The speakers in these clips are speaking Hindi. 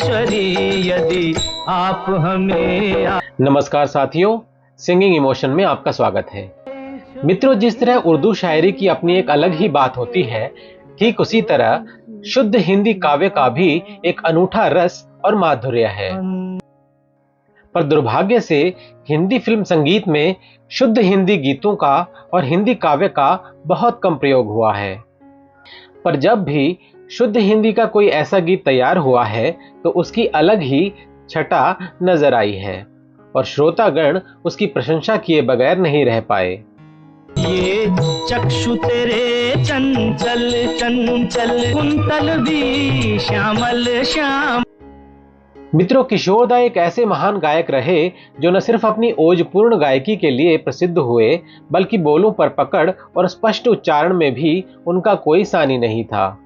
यदि आप हमें। नमस्कार साथियों, सिंगिंग इमोशन में आपका स्वागत है। मित्रों, जिस तरह उर्दू शायरी की अपनी एक अलग ही बात होती है, ठीक उसी तरह शुद्ध हिंदी काव्य का भी एक अनूठा रस और माधुर्य है। पर दुर्भाग्य से हिंदी फिल्म संगीत में शुद्ध हिंदी गीतों का और हिंदी काव्य का बहुत कम प्रयोग हुआ है। पर जब भी शुद्ध हिंदी का कोई ऐसा गीत तैयार हुआ है तो उसकी अलग ही छटा नजर आई है और श्रोतागण उसकी प्रशंसा किए बगैर नहीं रह पाए। ये चक्षु तेरे चंचल चंचल कुंतल भी श्यामल श्याम। मित्रों, किशोरदा एक ऐसे महान गायक रहे जो न सिर्फ अपनी ओजपूर्ण गायकी के लिए प्रसिद्ध हुए, बल्कि बोलों पर पकड़ और स्पष्ट उच्चारण में भी उनका कोई सानी नहीं था।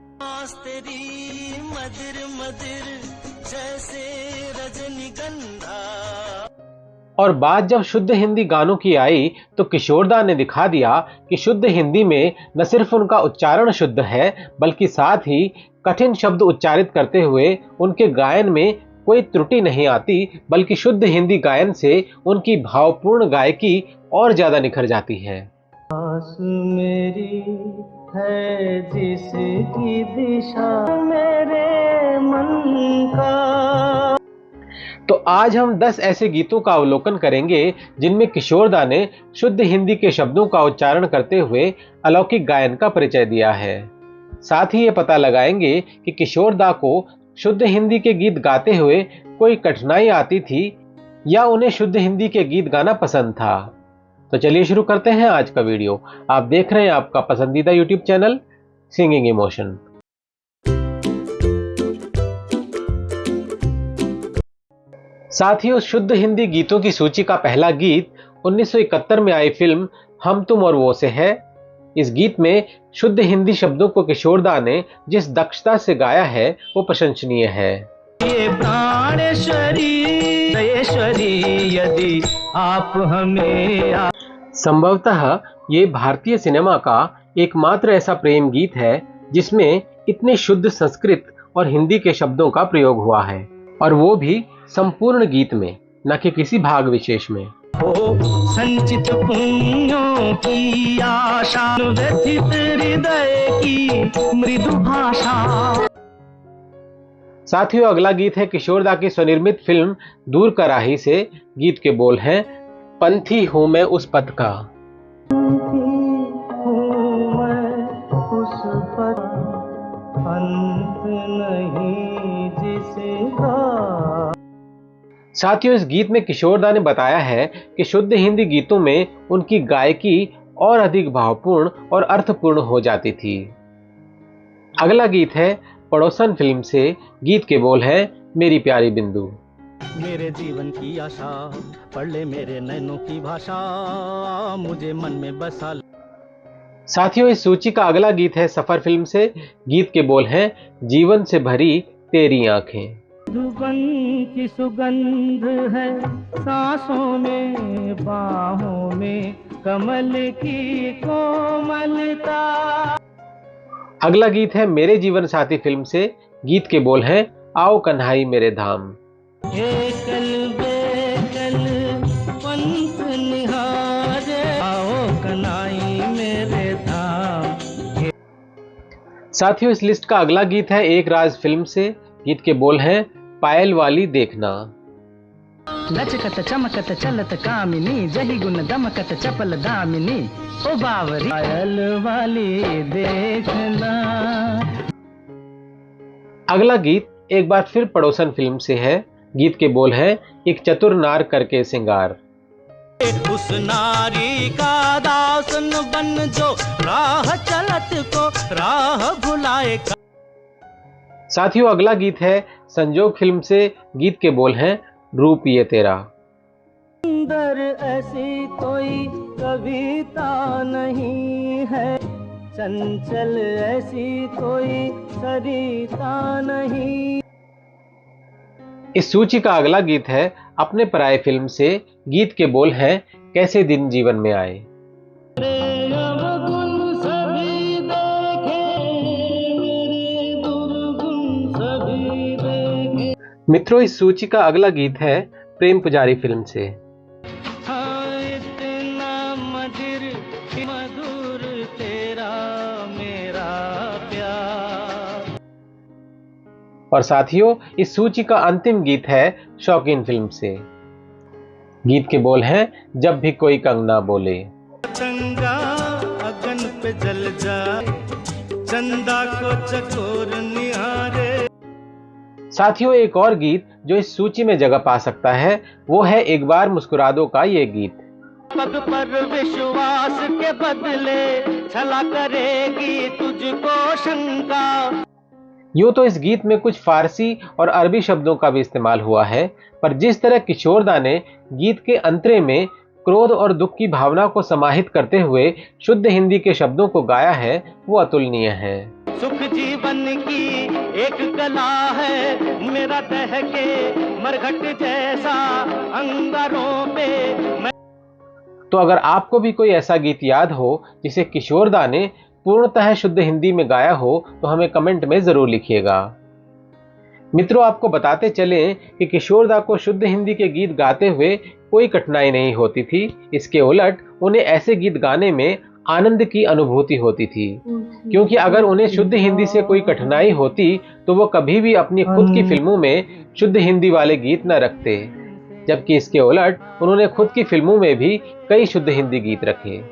और बात जब शुद्ध हिंदी गानों की आई तो किशोरदा ने दिखा दिया कि शुद्ध हिंदी में न सिर्फ उनका उच्चारण शुद्ध है, बल्कि साथ ही कठिन शब्द उच्चारित करते हुए उनके गायन में कोई त्रुटि नहीं आती, बल्कि शुद्ध हिंदी गायन से उनकी भावपूर्ण गायकी और ज्यादा निखर जाती है। आस मेरी है जिसकी दिशा मेरे मन का। तो आज हम 10 ऐसे गीतों का अवलोकन करेंगे जिनमें किशोरदा ने शुद्ध हिंदी के शब्दों का उच्चारण करते हुए अलौकिक गायन का परिचय दिया है। साथ ही ये पता लगाएंगे कि किशोरदा को शुद्ध हिंदी के गीत गाते हुए कोई कठिनाई आती थी या उन्हें शुद्ध हिंदी के गीत गाना पसंद था। तो चलिए शुरू करते हैं आज का वीडियो। आप देख रहे हैं आपका पसंदीदा यूट्यूब चैनल सिंगिंग इमोशन। साथियों, शुद्ध हिंदी गीतों की सूची का पहला गीत 1971 में आई फिल्म हम तुम और वो से है। इस गीत में शुद्ध हिंदी शब्दों को किशोरदा ने जिस दक्षता से गाया है वो प्रशंसनीय है। ये प्राणेश्वरी यदि आप हमें। संभवतः ये भारतीय सिनेमा का एकमात्र ऐसा प्रेम गीत है जिसमें इतने शुद्ध संस्कृत और हिंदी के शब्दों का प्रयोग हुआ है, और वो भी संपूर्ण गीत में, न कि किसी भाग विशेष में। संचित पुण्यों की आशा, व्यथित हृदय की मृदु भाषा। साथियों, अगला गीत है किशोरदा की स्वनिर्मित फिल्म दूर कराही से। गीत के बोल हैं, पंथी हूं मैं उस पथ का। साथियों, इस गीत में किशोरदा ने बताया है कि शुद्ध हिंदी गीतों में उनकी गायकी और अधिक भावपूर्ण और अर्थपूर्ण हो जाती थी। अगला गीत है पड़ोसन फिल्म से। गीत के बोल हैं, मेरी प्यारी बिंदु। मेरे जीवन की आशा, पढ़ ले मेरे नैनों की भाषा, मुझे मन में बसा। साथियों, इस सूची का अगला गीत है सफर फिल्म से। गीत के बोल हैं, जीवन से भरी तेरी आंखें। जुबन की सुगंध है सांसों में, बाहों में कमल की कोमलता। अगला गीत है मेरे जीवन साथी फिल्म से। गीत के बोल हैं, आओ कन्हाई मेरे धाम। एकल बेकल पंथ निहारे, आओ कन्हाई मेरे धाम। साथियों, इस लिस्ट का अगला गीत है एक राज फिल्म से। गीत के बोल हैं, पायल वाली देखना। लचकत चमकत चलत कामिनी, जही गुण दमकत चपल दामिनी, ओ बावरी पायल वाली देखना। अगला गीत एक बार फिर पड़ोसन फिल्म से है। गीत के बोल हैं, एक चतुर नार करके सिंगार। उस नारी का दासन बन जो राह चलत को राह भुलाए। साथियों, अगला गीत है संजोग फिल्म से। गीत के बोल हैं, रूप ये तेरा। सुंदर ऐसी कोई कविता नहीं है, चंचल ऐसी कोई सरिता नहीं। इस सूची का अगला गीत है अपने पराये फिल्म से। गीत के बोल हैं, कैसे दिन जीवन में आए। मित्रों, इस सूची का अगला गीत है प्रेम पुजारी फिल्म से। हाँ, इतना मधुर मधुर तेरा मेरा प्यार। और साथियों, इस सूची का अंतिम गीत है शौकीन फिल्म से। गीत के बोल हैं, जब भी कोई कंगना बोले। चंगा अगन पे जल जाए, चंदा को चकोर निहारे। साथियों, एक और गीत जो इस सूची में जगह पा सकता है वो है एक बार मुस्कुरा दो का ये गीत। पग पर विश्वास के बदले छला करेगी तुझको शंका। यूं तो इस गीत में कुछ फारसी और अरबी शब्दों का भी इस्तेमाल हुआ है, पर जिस तरह किशोरदा ने गीत के अंतरे में क्रोध और दुख की भावना को समाहित करते हुए शुद्ध हिंदी के शब्दों को गाया है वो अतुलनीय है। सुख जीवन की एक कला है, मेरा दहके मरघट जैसा अंगारों पे। तो अगर आपको भी कोई ऐसा गीत याद हो जिसे किशोरदा ने पूर्णतः शुद्ध हिंदी में गाया हो तो हमें कमेंट में जरूर लिखिएगा। मित्रों, आपको बताते चलें कि किशोरदा को शुद्ध हिंदी के गीत गाते हुए कोई कठिनाई नहीं होती थी। इसके उलट उन्हें ऐसे गीत गाने में आनंद की अनुभूति होती थी, क्योंकि अगर उन्हें शुद्ध हिंदी से कोई कठिनाई होती तो वो कभी भी अपनी खुद की फिल्मों में शुद्ध हिंदी वाले गीत न रखते, जबकि इसके उलट उन्होंने खुद की फिल्मों में भी कई शुद्ध हिंदी गीत रखे।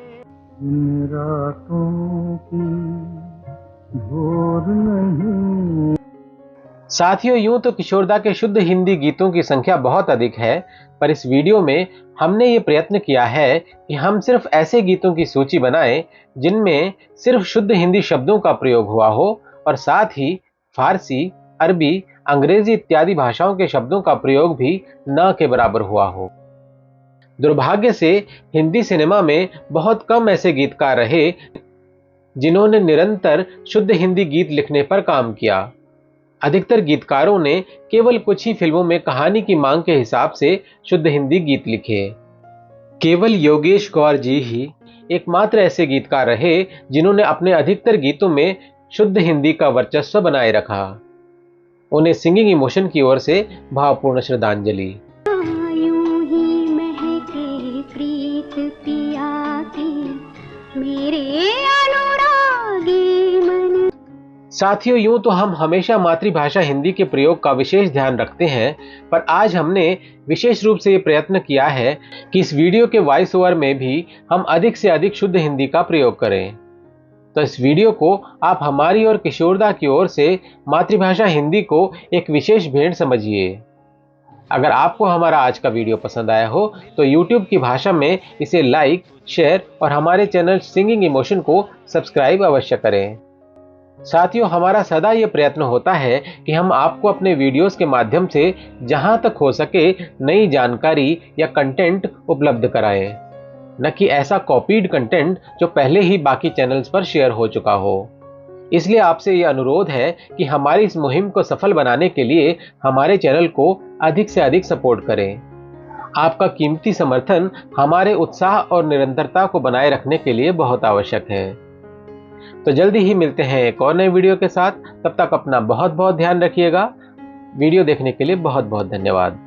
साथियों, यूं तो किशोरदा के शुद्ध हिंदी गीतों की संख्या बहुत अधिक है, पर इस वीडियो में हमने ये प्रयत्न किया है कि हम सिर्फ ऐसे गीतों की सूची बनाएं जिनमें सिर्फ शुद्ध हिंदी शब्दों का प्रयोग हुआ हो और साथ ही फारसी, अरबी, अंग्रेजी इत्यादि भाषाओं के शब्दों का प्रयोग भी न के बराबर हुआ हो। दुर्भाग्य से हिंदी सिनेमा में बहुत कम ऐसे गीतकार रहे जिन्होंने निरंतर शुद्ध हिंदी गीत लिखने पर काम किया। अधिकतर गीतकारों ने केवल कुछ ही फिल्मों में कहानी की मांग के हिसाब से शुद्ध हिंदी गीत लिखे। केवल योगेश गौर जी ही एकमात्र ऐसे गीतकार रहे जिन्होंने अपने अधिकतर गीतों में शुद्ध हिंदी का वर्चस्व बनाए रखा। उन्हें सिंगिंग इमोशन की ओर से भावपूर्ण श्रद्धांजलि। साथियों, यूं तो हम हमेशा मातृभाषा हिंदी के प्रयोग का विशेष ध्यान रखते हैं, पर आज हमने विशेष रूप से ये प्रयत्न किया है कि इस वीडियो के वॉइस ओवर में भी हम अधिक से अधिक शुद्ध हिंदी का प्रयोग करें। तो इस वीडियो को आप हमारी और किशोरदा की ओर से मातृभाषा हिंदी को एक विशेष भेंट समझिए। अगर आपको हमारा आज का वीडियो पसंद आया हो तो YouTube की भाषा में इसे लाइक, शेयर और हमारे चैनल सिंगिंग इमोशन को सब्सक्राइब अवश्य करें। साथियों, हमारा सदा ये प्रयत्न होता है कि हम आपको अपने वीडियोस के माध्यम से जहां तक हो सके नई जानकारी या कंटेंट उपलब्ध कराएं, न कि ऐसा कॉपीड कंटेंट जो पहले ही बाकी चैनल्स पर शेयर हो चुका हो। इसलिए आपसे ये अनुरोध है कि हमारी इस मुहिम को सफल बनाने के लिए हमारे चैनल को अधिक से अधिक सपोर्ट करें। आपका कीमती समर्थन हमारे उत्साह और निरंतरता को बनाए रखने के लिए बहुत आवश्यक है। तो जल्दी ही मिलते हैं एक और नए वीडियो के साथ। तब तक अपना बहुत बहुत ध्यान रखिएगा। वीडियो देखने के लिए बहुत बहुत धन्यवाद।